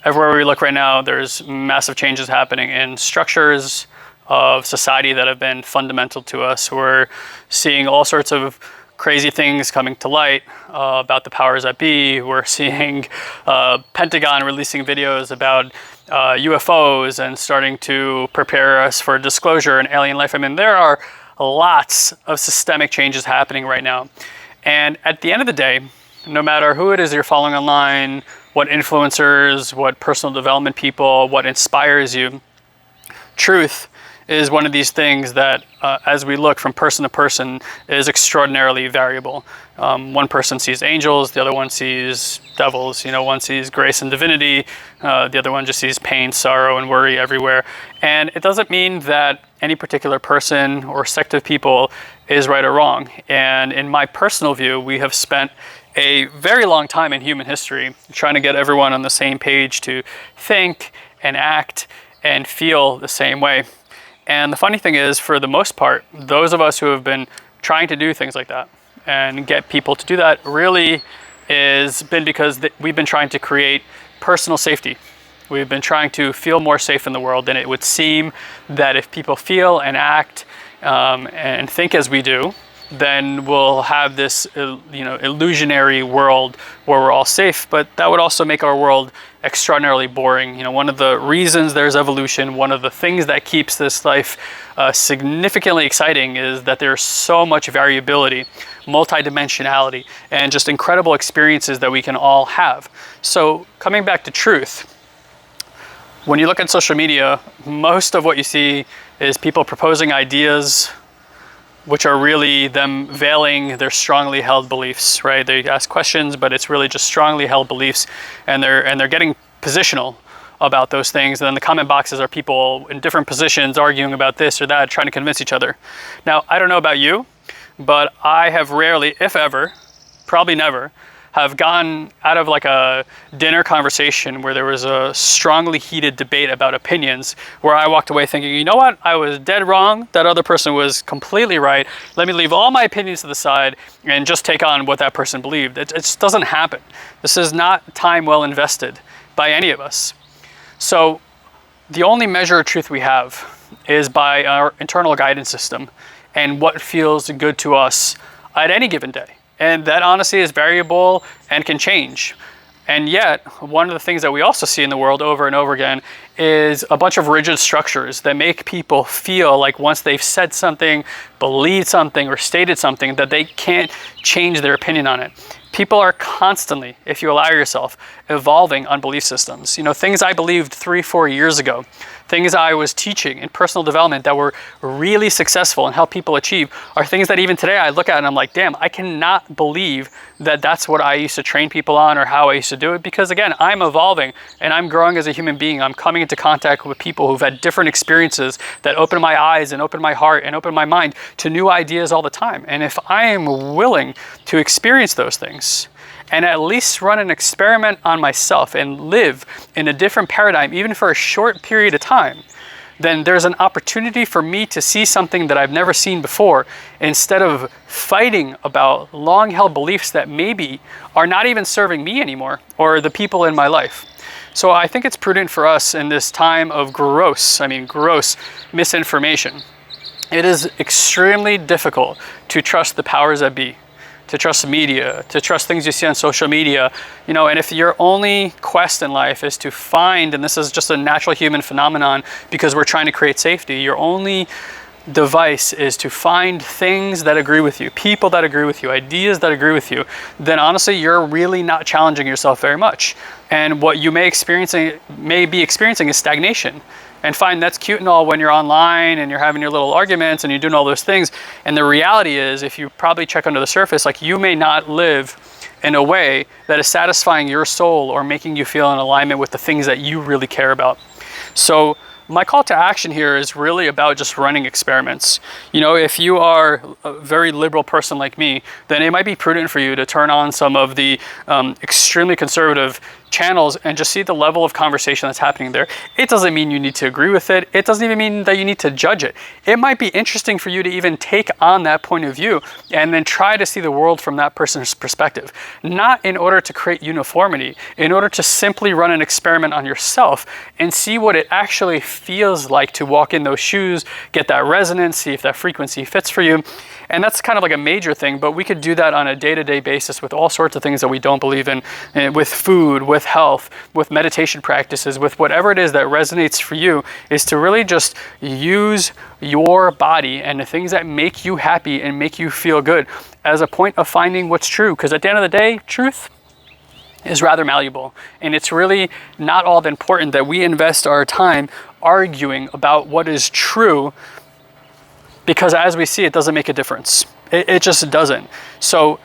Everywhere we look right now, there's massive changes happening in structures of society that have been fundamental to us. We're seeing all sorts of crazy things coming to light about the powers that be. We're seeing Pentagon releasing videos about UFOs and starting to prepare us for disclosure and alien life. I mean, there are lots of systemic changes happening right now. And at the end of the day, no matter who it is you're following online, what influencers, what personal development people, what inspires you, truth is one of these things that, as we look from person to person, is extraordinarily variable. One person sees angels, the other one sees devils. One sees grace and divinity, the other one just sees pain, sorrow, and worry everywhere. And it doesn't mean that any particular person or sect of people is right or wrong. And in my personal view, we have spent a very long time in human history trying to get everyone on the same page to think and act and feel the same way. And the funny thing is, for the most part, those of us who have been trying to do things like that and get people to do that really has been because we've been trying to create personal safety. We've been trying to feel more safe in the world, and it would seem that if people feel and act and think as we do, then we'll have this illusionary world where we're all safe. But that would also make our world extraordinarily boring. One of the reasons there's evolution, one of the things that keeps this life significantly exciting is that there's so much variability, multidimensionality, and just incredible experiences that we can all have. So coming back to truth, when you look at social media, most of what you see is people proposing ideas which are really them veiling their strongly held beliefs, right? They ask questions, but it's really just strongly held beliefs, and they're getting positional about those things. And then the comment boxes are people in different positions arguing about this or that, trying to convince each other. Now, I don't know about you, but I have rarely, if ever, probably never, have gone out of like a dinner conversation where there was a strongly heated debate about opinions, where I walked away thinking, you know what, I was dead wrong, that other person was completely right, let me leave all my opinions to the side and just take on what that person believed. It just doesn't happen. This is not time well invested by any of us. So the only measure of truth we have is by our internal guidance system and what feels good to us at any given day. And that honestly is variable and can change. And yet, one of the things that we also see in the world over and over again is a bunch of rigid structures that make people feel like once they've said something, believed something, or stated something, that they can't change their opinion on it. People are constantly, if you allow yourself, evolving on belief systems. Things I believed 3-4 years ago, things I was teaching in personal development that were really successful and help people achieve are things that even today I look at and I'm like, damn, I cannot believe that that's what I used to train people on or how I used to do it. Because again, I'm evolving and I'm growing as a human being. I'm coming into contact with people who've had different experiences that open my eyes and open my heart and open my mind to new ideas all the time. And if I am willing to experience those things and at least run an experiment on myself and live in a different paradigm, even for a short period of time, then there's an opportunity for me to see something that I've never seen before, instead of fighting about long-held beliefs that maybe are not even serving me anymore or the people in my life. So I think it's prudent for us in this time of gross misinformation. It is extremely difficult to trust the powers that be, to trust media, to trust things you see on social media, and if your only quest in life is to find, and this is just a natural human phenomenon because we're trying to create safety, your only device is to find things that agree with you, people that agree with you, ideas that agree with you, then honestly, you're really not challenging yourself very much. And what you may be experiencing is stagnation. And fine, that's cute and all when you're online and you're having your little arguments and you're doing all those things. And the reality is, if you probably check under the surface, like you may not live in a way that is satisfying your soul or making you feel in alignment with the things that you really care about. So my call to action here is really about just running experiments. If you are a very liberal person like me, then it might be prudent for you to turn on some of the extremely conservative channels and just see the level of conversation that's happening there. It doesn't mean you need to agree with it. It doesn't even mean that you need to judge it. It might be interesting for you to even take on that point of view and then try to see the world from that person's perspective. Not in order to create uniformity, in order to simply run an experiment on yourself and see what it actually feels like to walk in those shoes, get that resonance, see if that frequency fits for you. And that's kind of like a major thing, but we could do that on a day-to-day basis with all sorts of things that we don't believe in, with food, with health, with meditation practices, with whatever it is that resonates for you, is to really just use your body and the things that make you happy and make you feel good as a point of finding what's true. Because at the end of the day, truth is rather malleable. And it's really not all that important that we invest our time arguing about what is true, because as we see, it doesn't make a difference. It just doesn't. So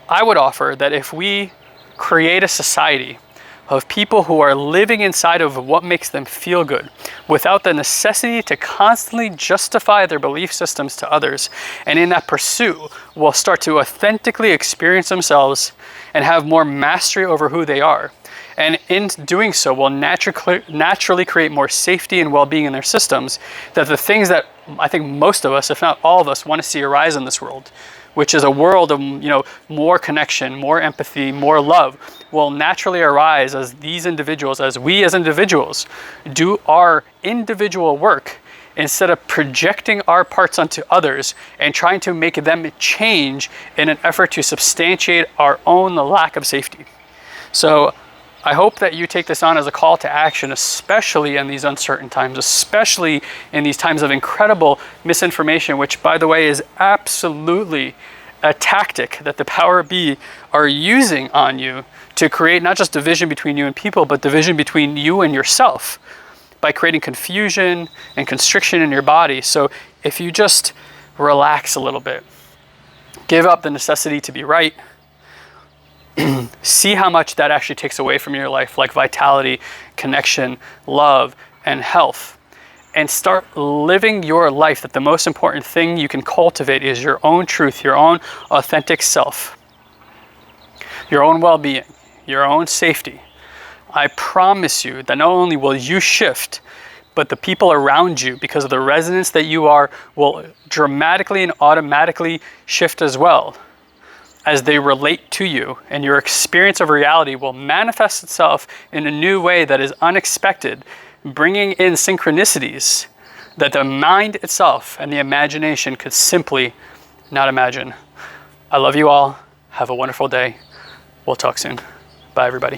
I would offer that if we create a society of people who are living inside of what makes them feel good, without the necessity to constantly justify their belief systems to others, and in that pursuit will start to authentically experience themselves and have more mastery over who they are. And in doing so will naturally create more safety and well-being in their systems, that the things that I think most of us, if not all of us, want to see arise in this world, which is a world of more connection, more empathy, more love, will naturally arise as these individuals, as we as individuals do our individual work, instead of projecting our parts onto others and trying to make them change in an effort to substantiate our own lack of safety. So I hope that you take this on as a call to action, especially in these uncertain times, especially in these times of incredible misinformation, which, by the way, is absolutely a tactic that the power be are using on you to create not just division between you and people, but division between you and yourself by creating confusion and constriction in your body. So if you just relax a little bit, give up the necessity to be right, see how much that actually takes away from your life, like vitality, connection, love, and health, and start living your life, that the most important thing you can cultivate is your own truth, your own authentic self, your own well-being, your own safety. I promise you that not only will you shift, but the people around you, because of the resonance that you are, will dramatically and automatically shift as well, as they relate to you, and your experience of reality will manifest itself in a new way that is unexpected, bringing in synchronicities that the mind itself and the imagination could simply not imagine. I love you all. Have a wonderful day. We'll talk soon. Bye, everybody.